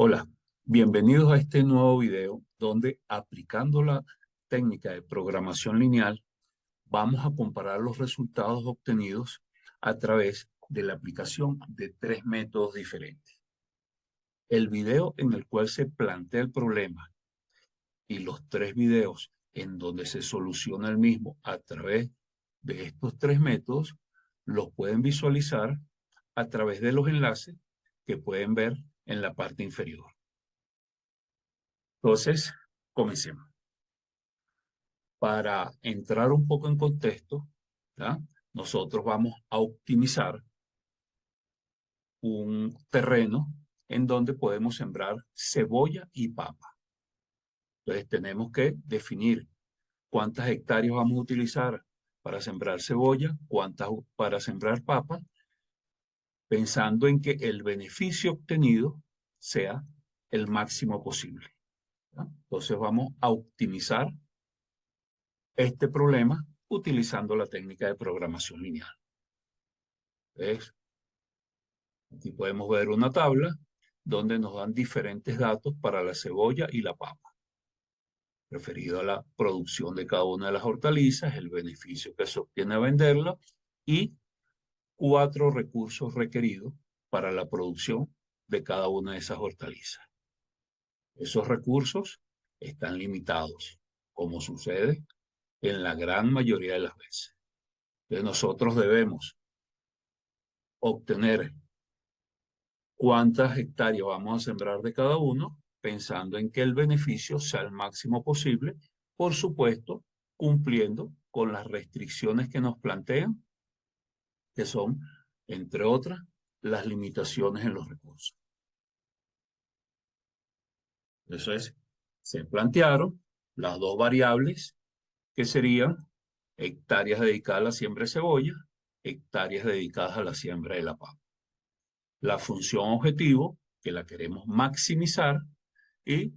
Hola, bienvenidos a este nuevo video donde aplicando la técnica de programación lineal vamos a comparar los resultados obtenidos a través de la aplicación de tres métodos diferentes. El video en el cual se plantea el problema y los tres videos en donde se soluciona el mismo a través de estos tres métodos los pueden visualizar a través de los enlaces que pueden ver en la parte inferior. Entonces, comencemos. Para entrar un poco en contexto, ¿ya? Nosotros vamos a optimizar un terreno en donde podemos sembrar cebolla y papa. Entonces tenemos que definir cuántas hectáreas vamos a utilizar para sembrar cebolla, cuántas para sembrar papa, pensando en que el beneficio obtenido sea el máximo posible, ¿ya? Entonces vamos a optimizar este problema utilizando la técnica de programación lineal. ¿Ves? Aquí podemos ver una tabla donde nos dan diferentes datos para la cebolla y la papa, referido a la producción de cada una de las hortalizas, el beneficio que se obtiene a venderla y 4 recursos requeridos para la producción de cada una de esas hortalizas. Esos recursos están limitados, como sucede en la gran mayoría de las veces. Entonces nosotros debemos obtener cuántas hectáreas vamos a sembrar de cada uno, pensando en que el beneficio sea el máximo posible, por supuesto, cumpliendo con las restricciones que nos plantean, que son, entre otras, las limitaciones en los recursos. Eso es, se plantearon las dos variables que serían hectáreas dedicadas a la siembra de cebolla, hectáreas dedicadas a la siembra de la papa. La función objetivo, que la queremos maximizar, y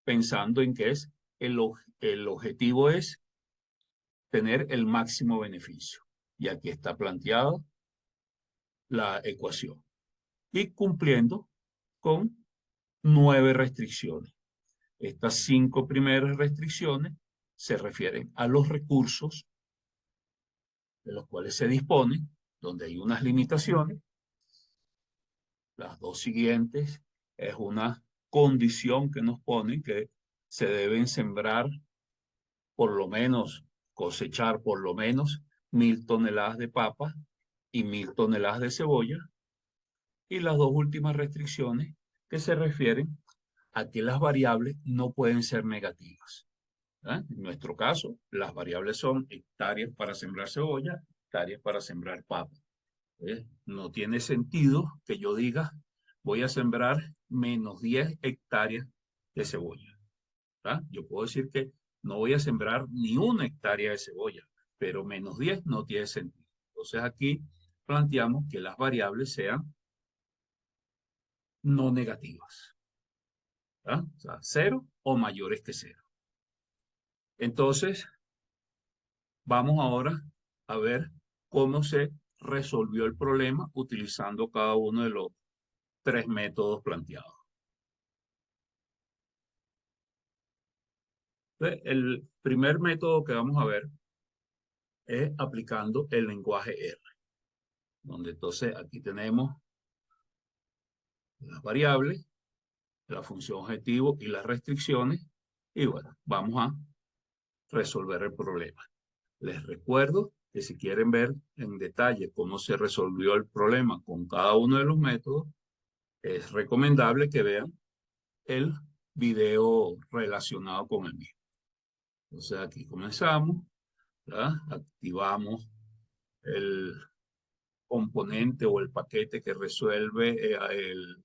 pensando en que es el objetivo es tener el máximo beneficio. Y aquí está planteada la ecuación. Y cumpliendo con 9 restricciones. Estas 5 primeras restricciones se refieren a los recursos de los cuales se dispone, donde hay unas limitaciones. Las dos siguientes es una condición que nos ponen que se deben sembrar por lo menos, cosechar por lo menos 1000 toneladas de papa y 1000 toneladas de cebolla. Y las dos últimas restricciones que se refieren a que las variables no pueden ser negativas, ¿eh? En nuestro caso, las variables son hectáreas para sembrar cebolla, hectáreas para sembrar papa. No tiene sentido que yo diga voy a sembrar menos 10 hectáreas de cebolla, ¿verdad? Yo puedo decir que no voy a sembrar ni una hectárea de cebolla, pero menos 10 no tiene sentido. Entonces aquí planteamos que las variables sean no negativas, ¿verdad? O sea, 0 o mayores que 0. Entonces, vamos ahora a ver cómo se resolvió el problema utilizando cada uno de los tres métodos planteados. Entonces, el primer método que vamos a ver es aplicando el lenguaje R, donde entonces aquí tenemos las variables, la función objetivo y las restricciones, y bueno, vamos a resolver el problema. Les recuerdo que si quieren ver en detalle cómo se resolvió el problema con cada uno de los métodos, es recomendable que vean el video relacionado con el mismo. Entonces aquí comenzamos, ¿verdad? Activamos el componente o el paquete que resuelve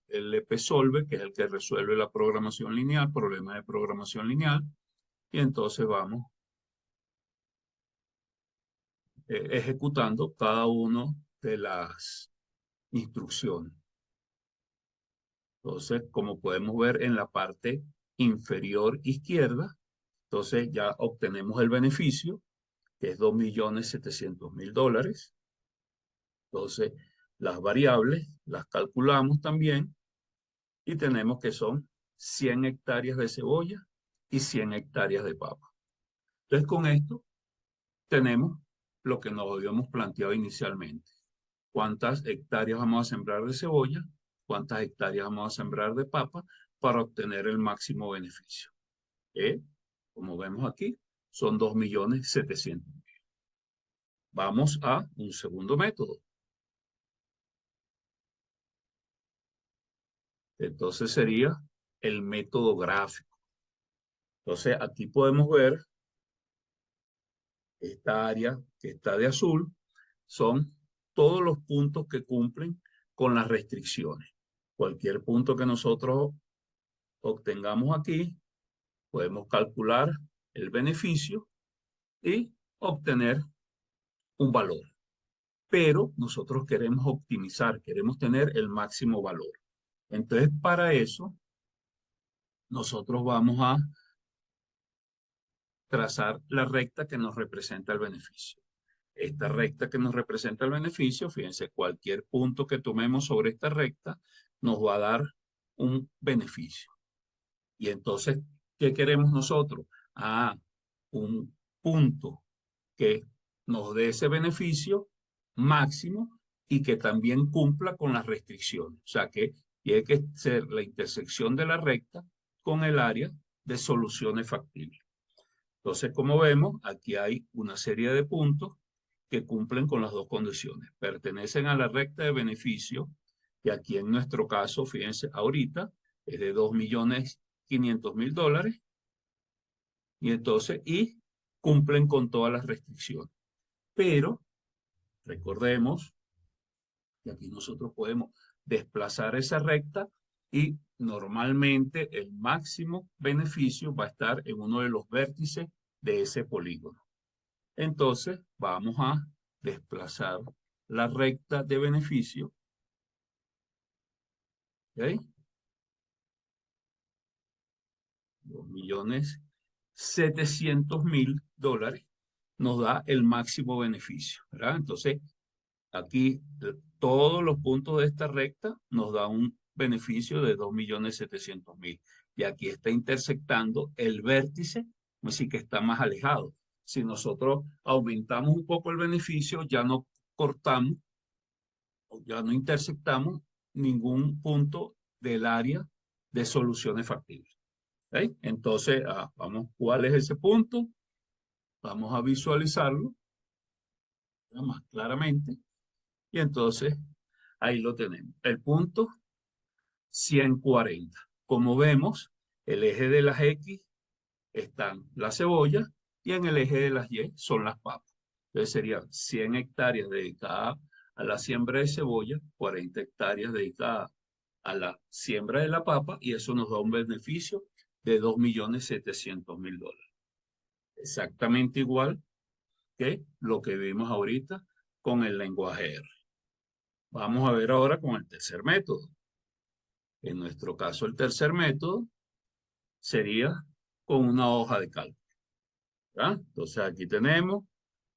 el EPSolve, que es el que resuelve la programación lineal, problemas de programación lineal, y entonces vamos ejecutando cada una de las instrucciones. Entonces, como podemos ver en la parte inferior izquierda, entonces ya obtenemos el beneficio, que es $2.700.000. Entonces, las variables las calculamos también y tenemos que son 100 hectáreas de cebolla y 100 hectáreas de papa. Entonces, con esto tenemos lo que nos habíamos planteado inicialmente. ¿Cuántas hectáreas vamos a sembrar de cebolla? ¿Cuántas hectáreas vamos a sembrar de papa para obtener el máximo beneficio? Como vemos aquí, son 2.700.000. Vamos a un segundo método. Entonces sería el método gráfico. Entonces aquí podemos ver esta área que está de azul, son todos los puntos que cumplen con las restricciones. Cualquier punto que nosotros obtengamos aquí, podemos calcular el beneficio y obtener un valor. Pero nosotros queremos optimizar, queremos tener el máximo valor. Entonces, para eso, nosotros vamos a trazar la recta que nos representa el beneficio. Esta recta que nos representa el beneficio, fíjense, cualquier punto que tomemos sobre esta recta nos va a dar un beneficio. Y entonces, ¿qué queremos nosotros? Un punto que nos dé ese beneficio máximo y que también cumpla con las restricciones. O sea, que tiene que ser la intersección de la recta con el área de soluciones factibles. Entonces, como vemos, aquí hay una serie de puntos que cumplen con las dos condiciones. Pertenecen a la recta de beneficio, que aquí en nuestro caso, fíjense, ahorita es de $2.500.000, y entonces, cumplen con todas las restricciones. Pero, recordemos que aquí nosotros podemos desplazar esa recta y normalmente el máximo beneficio va a estar en uno de los vértices de ese polígono. Entonces, vamos a desplazar la recta de beneficio. ¿Ok? $2.700.000 nos da el máximo beneficio, ¿verdad? Entonces, aquí todos los puntos de esta recta nos da un beneficio de 2.700.000. Y aquí está intersectando el vértice, así que está más alejado. Si nosotros aumentamos un poco el beneficio, ya no cortamos, ya no intersectamos ningún punto del área de soluciones factibles. ¿Ok? Entonces, vamos, ¿cuál es ese punto? Vamos a visualizarlo más claramente. Y entonces, ahí lo tenemos. El punto 140. Como vemos, el eje de las X están las cebollas y en el eje de las Y son las papas. Entonces serían 100 hectáreas dedicadas a la siembra de cebolla, 40 hectáreas dedicadas a la siembra de la papa, y eso nos da un beneficio de $2.700.000. Exactamente igual que lo que vimos ahorita con el lenguaje R. Vamos a ver ahora con el tercer método. En nuestro caso, el tercer método sería con una hoja de cálculo. ¿Ya? Entonces aquí tenemos,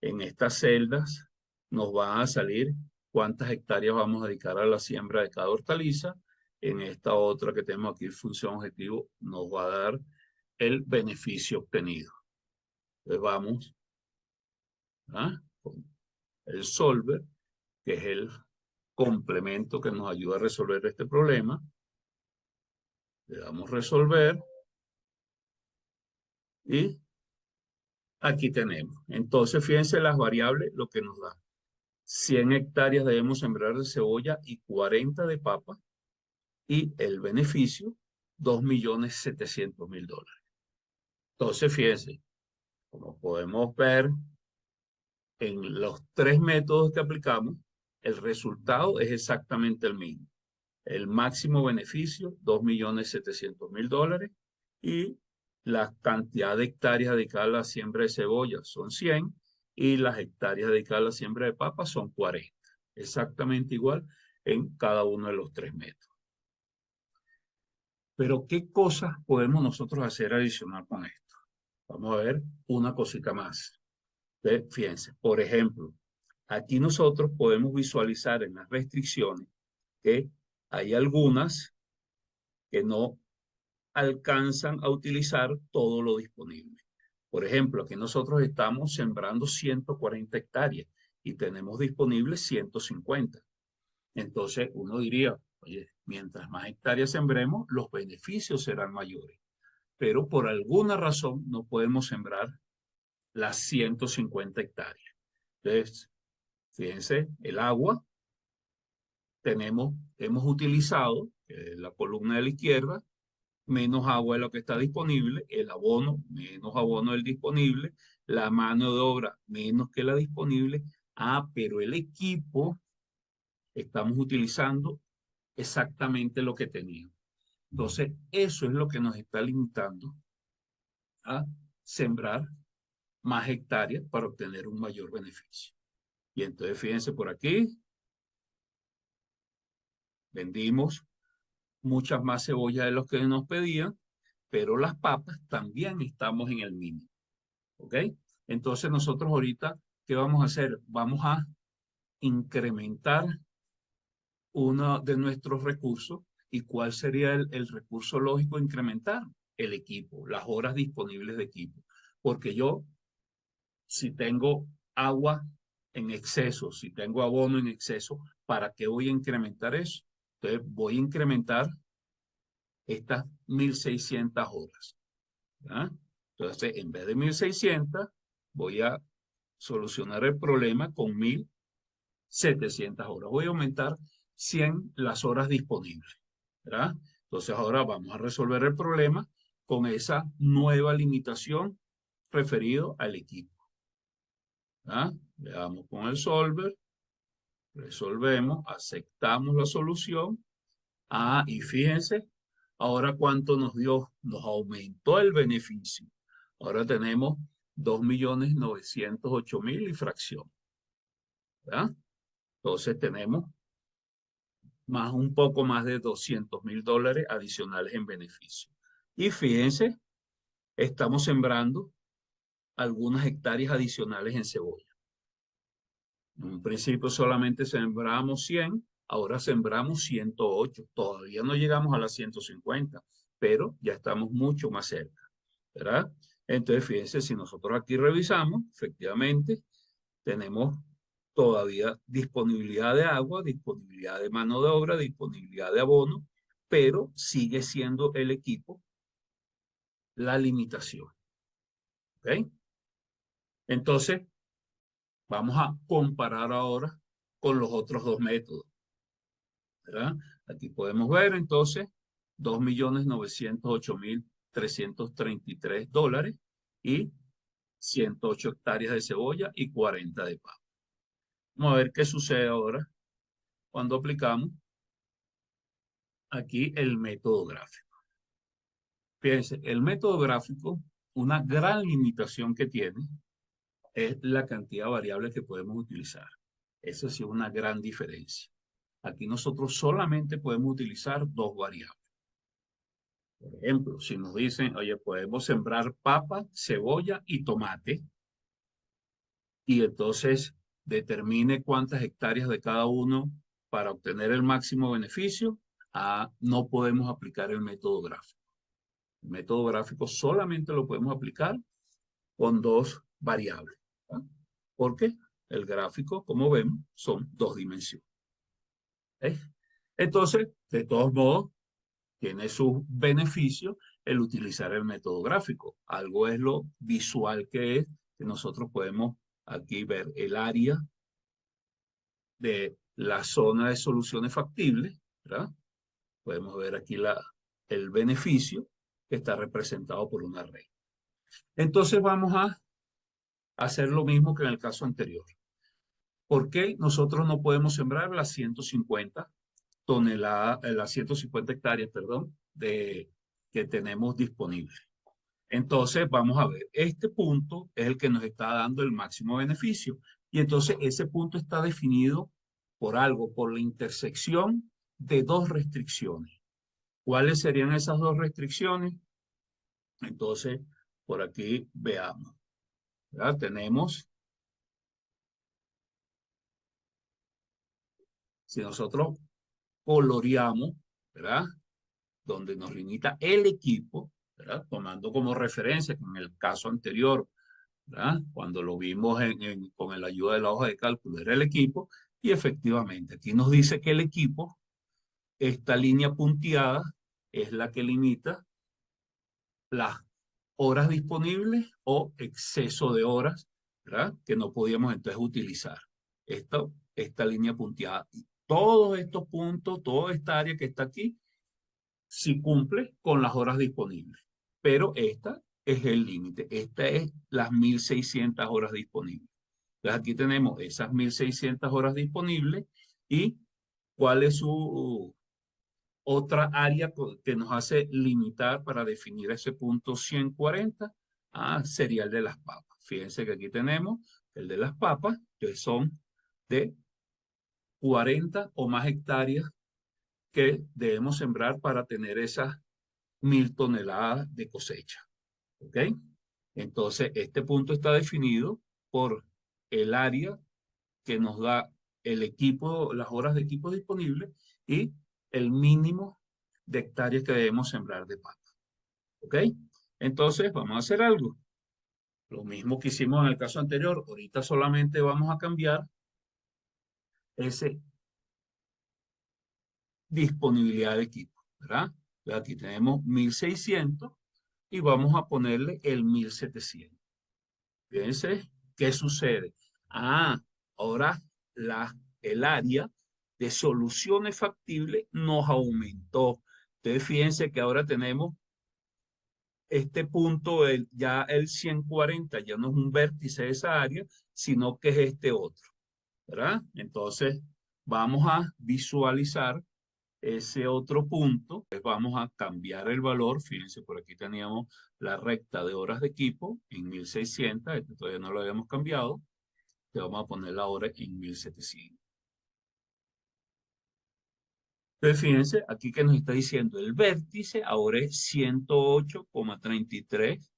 en estas celdas nos van a salir cuántas hectáreas vamos a dedicar a la siembra de cada hortaliza. En esta otra que tenemos aquí, función objetivo, nos va a dar el beneficio obtenido. Entonces vamos con el solver, que es el complemento que nos ayuda a resolver este problema. Le damos resolver y aquí tenemos. Entonces, fíjense las variables, lo que nos da. 100 hectáreas debemos sembrar de cebolla y 40 de papa. Y el beneficio, $2.700.000. Entonces, fíjense, como podemos ver en los tres métodos que aplicamos, el resultado es exactamente el mismo. El máximo beneficio, $2.700.000, y la cantidad de hectáreas dedicadas a la siembra de cebolla son 100 y las hectáreas dedicadas a la siembra de papa son 40. Exactamente igual en cada uno de los tres métodos. Pero, ¿qué cosas podemos nosotros hacer adicional con esto? Vamos a ver una cosita más. Fíjense, por ejemplo, aquí nosotros podemos visualizar en las restricciones que hay algunas que no alcanzan a utilizar todo lo disponible. Por ejemplo, aquí nosotros estamos sembrando 140 hectáreas y tenemos disponibles 150. Entonces uno diría, oye, mientras más hectáreas sembremos, los beneficios serán mayores. Pero por alguna razón no podemos sembrar las 150 hectáreas. Entonces, fíjense, el agua hemos utilizado, la columna de la izquierda, menos agua de lo que está disponible, el abono, menos abono del disponible, la mano de obra, menos que la disponible. Pero el equipo estamos utilizando exactamente lo que teníamos. Entonces, eso es lo que nos está limitando a sembrar más hectáreas para obtener un mayor beneficio. Y entonces, fíjense por aquí, vendimos muchas más cebollas de los que nos pedían, pero las papas también estamos en el mínimo. ¿Ok? Entonces nosotros ahorita, ¿qué vamos a hacer? Vamos a incrementar uno de nuestros recursos. ¿Y cuál sería el recurso lógico a incrementar? El equipo, las horas disponibles de equipo. Porque yo, si tengo agua en exceso, si tengo abono en exceso, ¿para qué voy a incrementar eso? Entonces voy a incrementar estas 1.600 horas. ¿Ya? Entonces, en vez de 1.600, voy a solucionar el problema con 1.700 horas. Voy a aumentar 100 las horas disponibles. ¿Verdad? Entonces, ahora vamos a resolver el problema con esa nueva limitación referido al equipo. ¿Verdad? Veamos con el solver, resolvemos, aceptamos la solución. Y fíjense, ahora cuánto nos dio, nos aumentó el beneficio. Ahora tenemos 2.908.000 y fracción. ¿Verdad? Entonces tenemos un poco más de $200.000 adicionales en beneficio. Y fíjense, estamos sembrando algunas hectáreas adicionales en cebolla. En un principio solamente sembramos 100, ahora sembramos 108. Todavía no llegamos a las 150, pero ya estamos mucho más cerca, ¿verdad? Entonces, fíjense, si nosotros aquí revisamos, efectivamente, tenemos todavía disponibilidad de agua, disponibilidad de mano de obra, disponibilidad de abono, pero sigue siendo el equipo la limitación, ¿ok? Entonces, vamos a comparar ahora con los otros dos métodos, ¿verdad? Aquí podemos ver entonces $2.908.333 y 108 hectáreas de cebolla y 40 de papa. Vamos a ver qué sucede ahora cuando aplicamos aquí el método gráfico. Fíjense, el método gráfico, una gran limitación que tiene es la cantidad de variables que podemos utilizar. Esa sí es una gran diferencia. Aquí nosotros solamente podemos utilizar dos variables. Por ejemplo, si nos dicen, oye, podemos sembrar papa, cebolla y tomate, y entonces determine cuántas hectáreas de cada uno para obtener el máximo beneficio, no podemos aplicar el método gráfico. El método gráfico solamente lo podemos aplicar con dos variables, ¿verdad? Porque el gráfico, como vemos, son dos dimensiones. ¿Eh? Entonces, de todos modos, tiene sus beneficios el utilizar el método gráfico. Algo es lo visual que es, que nosotros podemos aquí ver el área de la zona de soluciones factibles, ¿verdad? Podemos ver aquí el beneficio que está representado por una red. Entonces vamos a hacer lo mismo que en el caso anterior. ¿Por qué nosotros no podemos sembrar las 150 toneladas, las 150 hectáreas, perdón, que tenemos disponibles? Entonces, vamos a ver, este punto es el que nos está dando el máximo beneficio. Y entonces ese punto está definido por algo, por la intersección de dos restricciones. ¿Cuáles serían esas dos restricciones? Entonces, por aquí veamos. ¿Verdad? Tenemos, si nosotros coloreamos, ¿verdad? donde nos limita el equipo, ¿verdad? Tomando como referencia que en el caso anterior, ¿verdad? Cuando lo vimos con la ayuda de la hoja de cálculo, era el equipo, y efectivamente aquí nos dice que el equipo, esta línea punteada, es la que limita las horas disponibles o exceso de horas, ¿verdad? Que no podíamos entonces utilizar. Esta línea punteada. Y todos estos puntos, toda esta área que está aquí, sí cumple con las horas disponibles. Pero esta es el límite. Esta es las 1.600 horas disponibles. Entonces aquí tenemos esas 1.600 horas disponibles y cuál es su otra área que nos hace limitar para definir ese punto 140, sería el de las papas. Fíjense que aquí tenemos el de las papas, que son de 40 o más hectáreas que debemos sembrar para tener esas 1.000 toneladas de cosecha. ¿Ok? Entonces, este punto está definido por el área que nos da el equipo, las horas de equipo disponibles y el mínimo de hectáreas que debemos sembrar de papa. ¿Ok? Entonces, vamos a hacer algo. Lo mismo que hicimos en el caso anterior. Ahorita solamente vamos a cambiar ese disponibilidad de equipo, ¿verdad? Entonces, aquí tenemos 1.600 y vamos a ponerle el 1.700. Fíjense, ¿qué sucede? Ahora el área de soluciones factibles nos aumentó. Entonces, fíjense que ahora tenemos este punto, ya el 140 ya no es un vértice de esa área, sino que es este otro, ¿verdad? Entonces, vamos a visualizar ese otro punto. Pues vamos a cambiar el valor. Fíjense, por aquí teníamos la recta de horas de equipo en 1.600. Este todavía no lo habíamos cambiado. Le vamos a poner la hora en 1.700. Entonces, fíjense, aquí que nos está diciendo el vértice ahora es 108,33,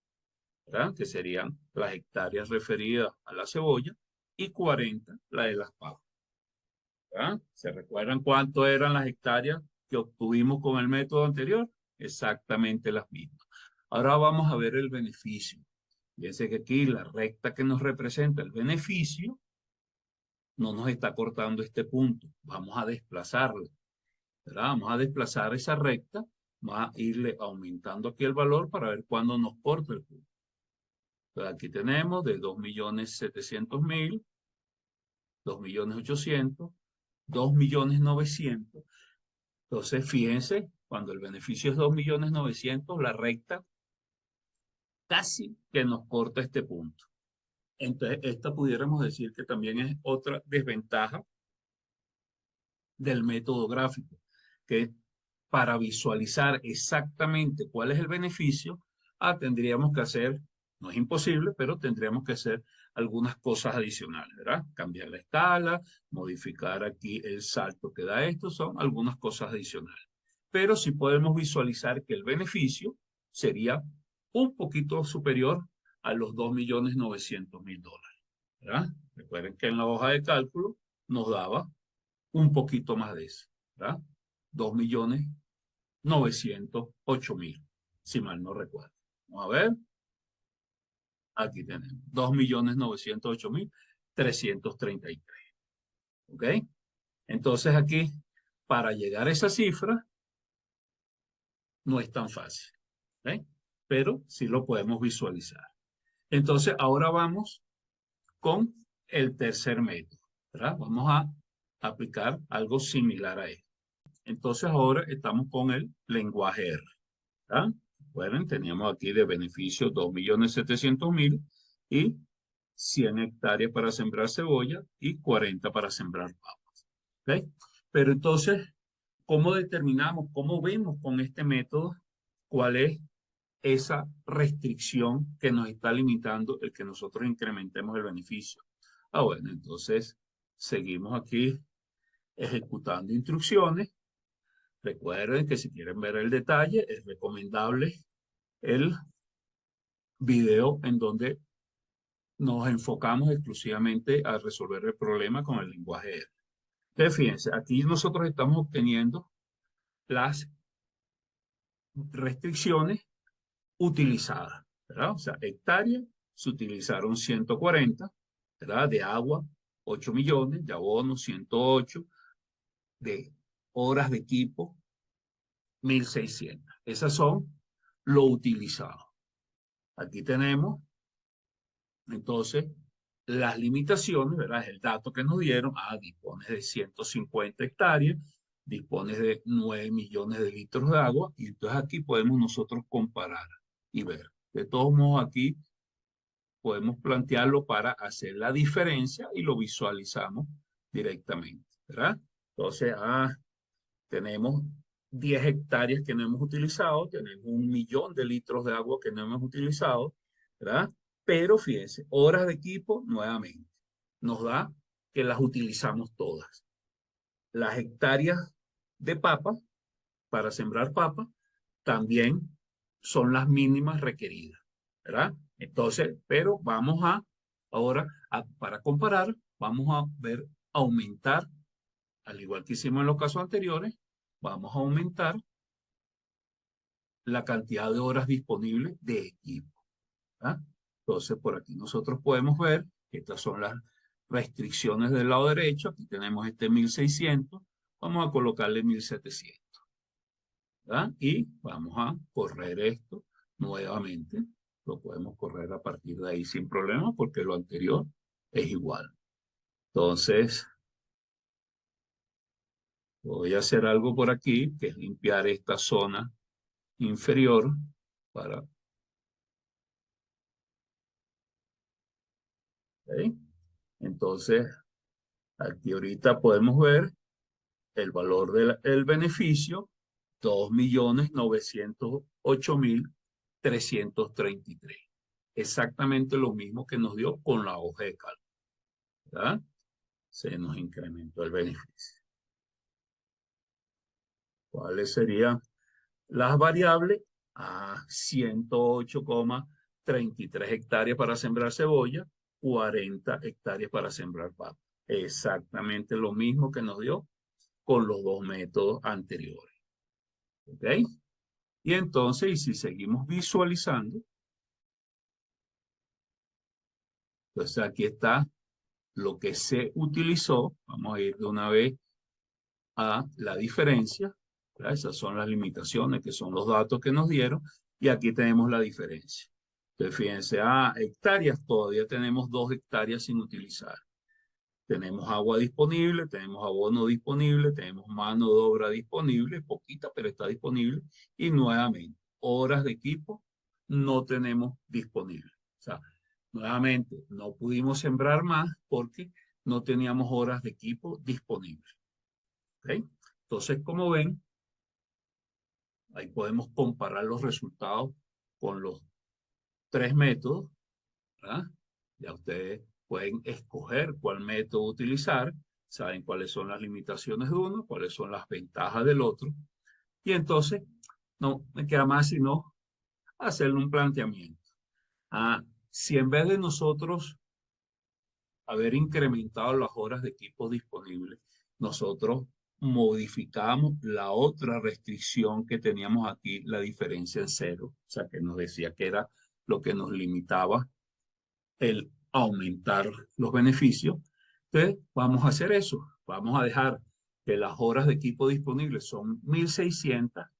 ¿verdad? Que serían las hectáreas referidas a la cebolla, y 40 la de las papas, ¿verdad? ¿Se recuerdan cuánto eran las hectáreas que obtuvimos con el método anterior? Exactamente las mismas. Ahora vamos a ver el beneficio. Fíjense que aquí la recta que nos representa el beneficio no nos está cortando este punto. Vamos a desplazarla, ¿verdad? Vamos a desplazar esa recta, vamos a irle aumentando aquí el valor para ver cuándo nos corta el punto. Entonces aquí tenemos de 2.700.000, 2.800.000, 2.900.000. Entonces, fíjense, cuando el beneficio es 2.900.000, la recta casi que nos corta este punto. Entonces, esta pudiéramos decir que también es otra desventaja del método gráfico, que para visualizar exactamente cuál es el beneficio, tendríamos que hacer, no es imposible, pero tendríamos que hacer algunas cosas adicionales, ¿verdad? Cambiar la escala, modificar aquí el salto que da esto, son algunas cosas adicionales. Pero sí podemos visualizar que el beneficio sería un poquito superior a los 2.900.000 dólares, ¿verdad? Recuerden que en la hoja de cálculo nos daba un poquito más de eso, ¿verdad? 2.908.000, si mal no recuerdo. Vamos a ver, aquí tenemos 2.908.333. ¿Ok? Entonces aquí, para llegar a esa cifra, no es tan fácil, ¿ok? Pero sí lo podemos visualizar. Entonces ahora vamos con el tercer método, ¿verdad? Vamos a aplicar algo similar a esto. Entonces ahora estamos con el lenguaje R. ¿Ah? Bueno, teníamos aquí de beneficio 2.700.000 y 100 hectáreas para sembrar cebolla y 40 para sembrar papas. ¿Ok? Pero entonces, ¿cómo determinamos, cómo vemos con este método cuál es esa restricción que nos está limitando el que nosotros incrementemos el beneficio? Bueno, entonces seguimos aquí ejecutando instrucciones. Recuerden que si quieren ver el detalle, es recomendable el video en donde nos enfocamos exclusivamente a resolver el problema con el lenguaje R. Entonces, fíjense, aquí nosotros estamos obteniendo las restricciones utilizadas, ¿verdad? O sea, hectáreas se utilizaron 140, ¿verdad? De agua, 8 millones, de abono, 108, de horas de equipo, 1.600. Esas son lo utilizado. Aquí tenemos, entonces, las limitaciones, ¿verdad? Es el dato que nos dieron. Dispones de 150 hectáreas, dispones de 9 millones de litros de agua, y entonces aquí podemos nosotros comparar y ver. De todos modos, aquí podemos plantearlo para hacer la diferencia y lo visualizamos directamente, ¿verdad? Entonces, tenemos 10 hectáreas que no hemos utilizado, tenemos 1 millón de litros de agua que no hemos utilizado, ¿verdad? Pero fíjense, horas de equipo, nuevamente, nos da que las utilizamos todas. Las hectáreas de papa, para sembrar papa, también son las mínimas requeridas, ¿verdad? Entonces, pero vamos ahora, para comparar, vamos a ver aumentar, al igual que hicimos en los casos anteriores, vamos a aumentar la cantidad de horas disponibles de equipo, ¿verdad? Entonces, por aquí nosotros podemos ver que estas son las restricciones del lado derecho. Aquí tenemos este 1.600, vamos a colocarle 1.700. ¿verdad? Y vamos a correr esto nuevamente. Lo podemos correr a partir de ahí sin problema porque lo anterior es igual. Entonces, voy a hacer algo por aquí, que es limpiar esta zona inferior para... ¿ok? Entonces, aquí ahorita podemos ver el valor del beneficio, 2.908.333. Exactamente lo mismo que nos dio con la hoja de cálculo, ¿verdad? Se nos incrementó el beneficio. ¿Cuáles serían las variables? 108,33 hectáreas para sembrar cebolla, 40 hectáreas para sembrar papa. Exactamente lo mismo que nos dio con los dos métodos anteriores. ¿Ok? Y entonces, y si seguimos visualizando, entonces aquí está lo que se utilizó. Vamos a ir de una vez a la diferencia, ¿verdad? Esas son las limitaciones, que son los datos que nos dieron, y aquí tenemos la diferencia. Entonces, fíjense, hectáreas, todavía tenemos 2 hectáreas sin utilizar. Tenemos agua disponible, tenemos abono disponible, tenemos mano de obra disponible, poquita, pero está disponible, y nuevamente, horas de equipo no tenemos disponible. O sea, nuevamente, no pudimos sembrar más porque no teníamos horas de equipo disponibles. ¿Okay? Entonces, como ven, ahí podemos comparar los resultados con los 3 métodos, ¿verdad? Ya ustedes pueden escoger cuál método utilizar, saben cuáles son las limitaciones de uno, cuáles son las ventajas del otro, y entonces no me queda más sino hacerle un planteamiento. Si en vez de nosotros haber incrementado las horas de equipo disponibles, nosotros modificamos la otra restricción que teníamos aquí, la diferencia en cero, o sea, que nos decía que era lo que nos limitaba el aumentar los beneficios. Entonces, vamos a hacer eso. Vamos a dejar que las horas de equipo disponibles son 1.600,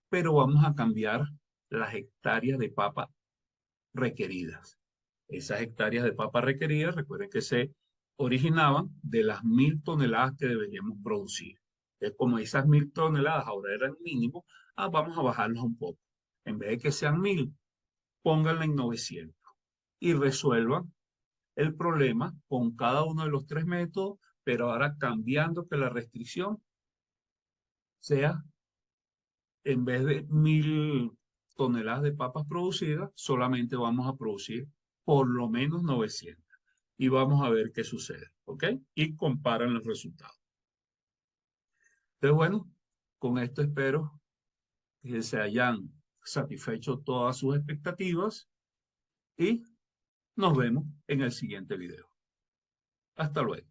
pero vamos a cambiar las hectáreas de papa requeridas. Esas hectáreas de papa requeridas, recuerden que se originaban de las 1.000 toneladas que deberíamos producir. Entonces, como esas 1.000 toneladas ahora eran mínimo, vamos a bajarlas un poco. En vez de que sean 1.000, pónganla en 900 y resuelvan el problema con cada uno de los 3 métodos, pero ahora cambiando que la restricción sea, en vez de 1.000 toneladas de papas producidas, solamente vamos a producir por lo menos 900. Y vamos a ver qué sucede, ¿ok? Y comparan los resultados. Entonces, bueno, con esto espero que se hayan satisfecho todas sus expectativas y nos vemos en el siguiente video. Hasta luego.